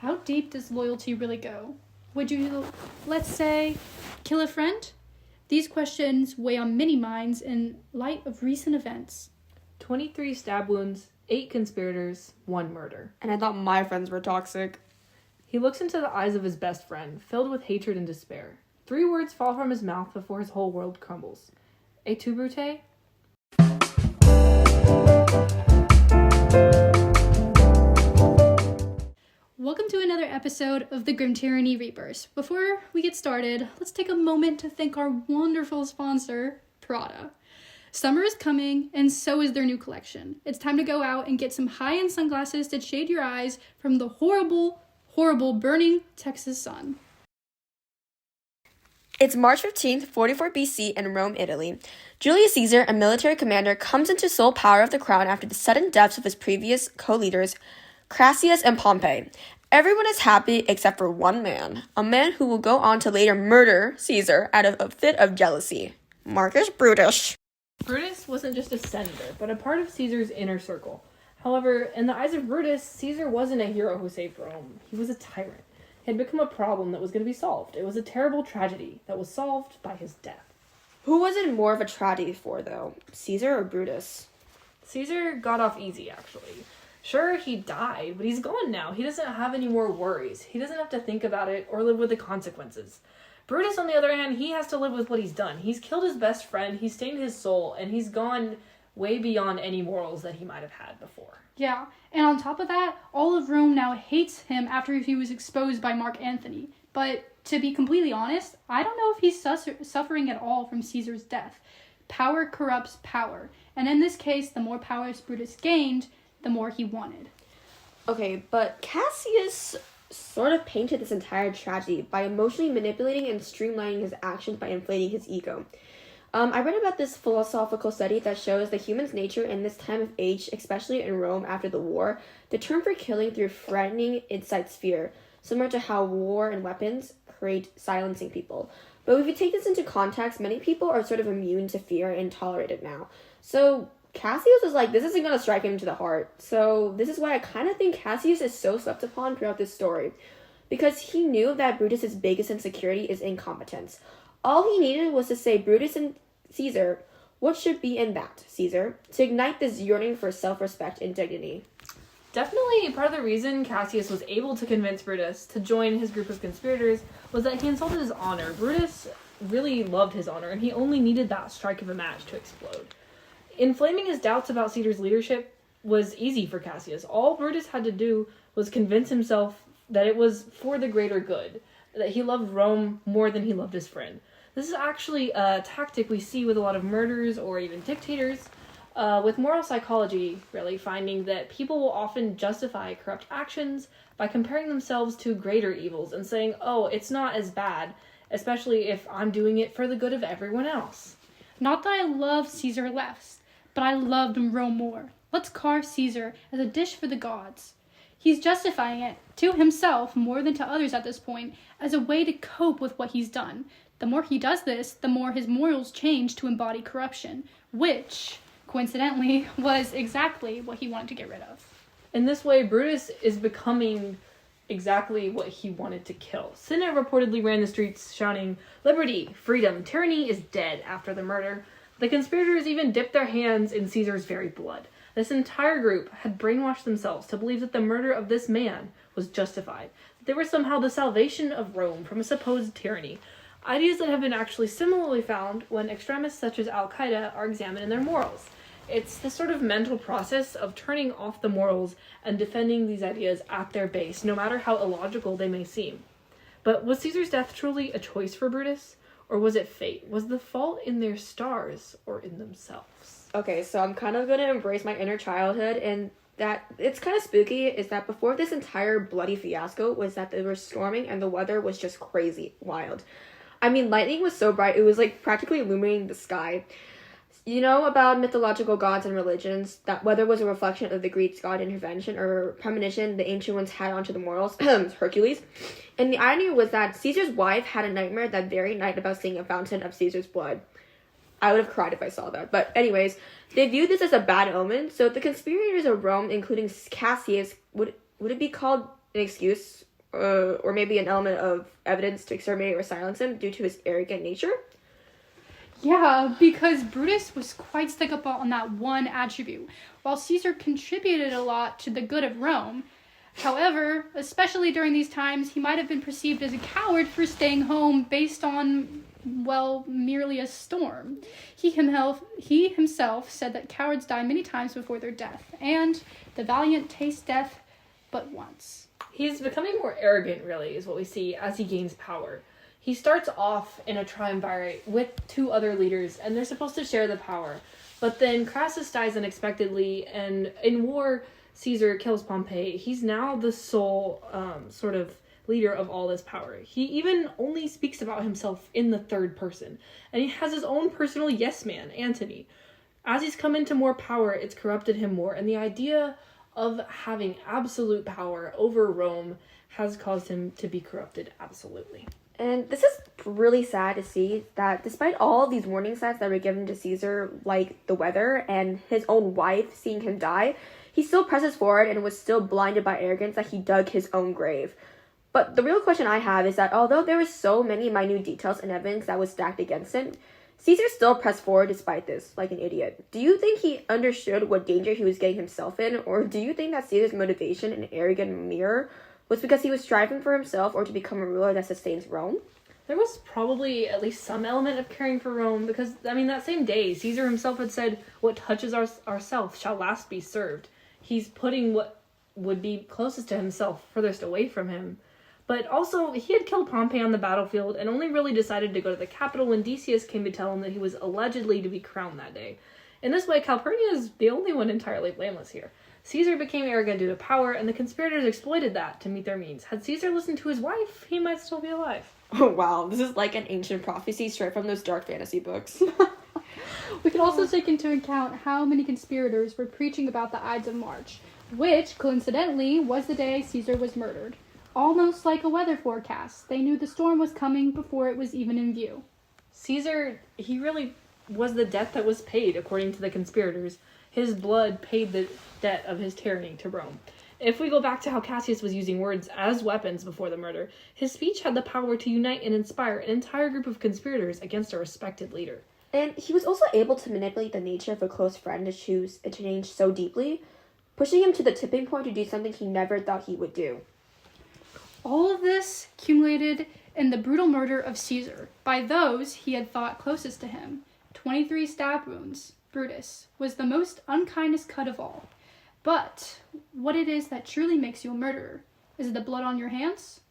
How deep does loyalty really go? Would you, let's say, kill a friend? These questions weigh on many minds in light of recent events. 23 stab wounds, 8 conspirators, 1 murder. And I thought my friends were toxic. He looks into the eyes of his best friend, filled with hatred and despair. 3 words fall from his mouth before his whole world crumbles. Et tu, Brute? Welcome to another episode of the Grim Tyranny Reapers. Before we get started, let's take a moment to thank our wonderful sponsor, Prada. Summer is coming, and so is their new collection. It's time to go out and get some high-end sunglasses to shade your eyes from the horrible, horrible burning Texas sun. It's March 15th, 44 BC in Rome, Italy. Julius Caesar, a military commander, comes into sole power of the crown after the sudden deaths of his previous co-leaders, Crassus and Pompey. Everyone is happy except for one man, a man who will go on to later murder Caesar out of a fit of jealousy, Marcus Brutus. Brutus wasn't just a senator, but a part of Caesar's inner circle. However, in the eyes of Brutus, Caesar wasn't a hero who saved Rome. He was a tyrant. He had become a problem that was going to be solved. It was a terrible tragedy that was solved by his death. Who was it more of a tragedy for, though? Caesar or Brutus? Caesar got off easy, actually. Sure, he died, but he's gone now. He doesn't have any more worries. He doesn't have to think about it or live with the consequences. Brutus, on the other hand, he has to live with what he's done. He's killed his best friend, he's stained his soul, and he's gone way beyond any morals that he might have had before. Yeah, and on top of that, all of Rome now hates him after he was exposed by Mark Antony. But to be completely honest, I don't know if he's suffering at all from Caesar's death. Power corrupts power, and in this case, the more power Brutus gained, the more he wanted. Okay, but Cassius sort of painted this entire tragedy by emotionally manipulating and streamlining his actions by inflating his ego. I read about this philosophical study that shows the human's nature in this time of age, especially in Rome after the war. The term for killing through threatening incites fear, similar to how war and weapons create silencing people. But if you take this into context, many people are sort of immune to fear and tolerate it now. So Cassius was like, this isn't going to strike him to the heart. So this is why I kind of think Cassius is so slept upon throughout this story. Because he knew that Brutus's biggest insecurity is incompetence. All he needed was to say, Brutus and Caesar, what should be in that, Caesar, to ignite this yearning for self-respect and dignity. Definitely part of the reason Cassius was able to convince Brutus to join his group of conspirators was that he insulted his honor. Brutus really loved his honor, and he only needed that strike of a match to explode. Inflaming his doubts about Caesar's leadership was easy for Cassius. All Brutus had to do was convince himself that it was for the greater good, that he loved Rome more than he loved his friend. This is actually a tactic we see with a lot of murderers or even dictators, with moral psychology, really, finding that people will often justify corrupt actions by comparing themselves to greater evils and saying, oh, it's not as bad, especially if I'm doing it for the good of everyone else. Not that I love Caesar less, but I loved Rome more. Let's carve Caesar as a dish for the gods. He's justifying it, to himself more than to others at this point, as a way to cope with what he's done. The more he does this, the more his morals change to embody corruption, which, coincidentally, was exactly what he wanted to get rid of. In this way, Brutus is becoming exactly what he wanted to kill. Cinna reportedly ran the streets shouting, "Liberty, freedom, tyranny is dead," after the murder. The conspirators even dipped their hands in Caesar's very blood. This entire group had brainwashed themselves to believe that the murder of this man was justified, that they were somehow the salvation of Rome from a supposed tyranny. Ideas that have been actually similarly found when extremists such as Al-Qaeda are examined in their morals. It's this sort of mental process of turning off the morals and defending these ideas at their base, no matter how illogical they may seem. But was Caesar's death truly a choice for Brutus? Or was it fate? Was the fault in their stars or in themselves? Okay, so I'm kind of going to embrace my inner childhood, and that it's kind of spooky is that before this entire bloody fiasco was that they were storming and the weather was just crazy wild. I mean, lightning was so bright, it was like practically illuminating the sky. You know about mythological gods and religions, that weather was a reflection of the Greek god intervention or premonition the ancient ones had onto the mortals, Hercules. And the irony was that Caesar's wife had a nightmare that very night about seeing a fountain of Caesar's blood. I would have cried if I saw that. But anyways, they viewed this as a bad omen, so the conspirators of Rome, including Cassius, would it be called an excuse or maybe an element of evidence to exterminate or silence him due to his arrogant nature. Yeah, because Brutus was quite stuck up on that one attribute, while Caesar contributed a lot to the good of Rome. However, especially during these times, he might have been perceived as a coward for staying home based on, well, merely a storm. He himself said that cowards die many times before their death, and the valiant taste death but once. He's becoming more arrogant, really, is what we see as he gains power. He starts off in a triumvirate with 2 other leaders, and they're supposed to share the power. But then Crassus dies unexpectedly, and in war, Caesar kills Pompey. He's now the sole sort of leader of all this power. He even only speaks about himself in the third person, and he has his own personal yes man, Antony. As he's come into more power, it's corrupted him more, and the idea of having absolute power over Rome has caused him to be corrupted absolutely. And this is really sad to see that despite all these warning signs that were given to Caesar, like the weather and his own wife seeing him die, he still presses forward and was still blinded by arrogance that he dug his own grave. But the real question I have is that although there were so many minute details and evidence that was stacked against him, Caesar still pressed forward despite this, like an idiot. Do you think he understood what danger he was getting himself in, or do you think that Caesar's motivation and arrogant mirror was because he was striving for himself or to become a ruler that sustains Rome? There was probably at least some element of caring for Rome, because, that same day, Caesar himself had said, "What touches ourself shall last be served." He's putting what would be closest to himself furthest away from him. But also, he had killed Pompey on the battlefield and only really decided to go to the capital when Decius came to tell him that he was allegedly to be crowned that day. In this way, Calpurnia is the only one entirely blameless here. Caesar became arrogant due to power, and the conspirators exploited that to meet their means. Had Caesar listened to his wife, he might still be alive. Oh wow, this is like an ancient prophecy straight from those dark fantasy books. We could also take into account how many conspirators were preaching about the Ides of March, which, coincidentally, was the day Caesar was murdered. Almost like a weather forecast. They knew the storm was coming before it was even in view. Caesar, he really was the debt that was paid, according to the conspirators. His blood paid the debt of his tyranny to Rome. If we go back to how Cassius was using words as weapons before the murder, his speech had the power to unite and inspire an entire group of conspirators against a respected leader. And he was also able to manipulate the nature of a close friend to choose and change so deeply, pushing him to the tipping point to do something he never thought he would do. All of this accumulated in the brutal murder of Caesar by those he had thought closest to him. 23 stab wounds. Brutus was the most unkindest cut of all. But what it is that truly makes you a murderer? Is it the blood on your hands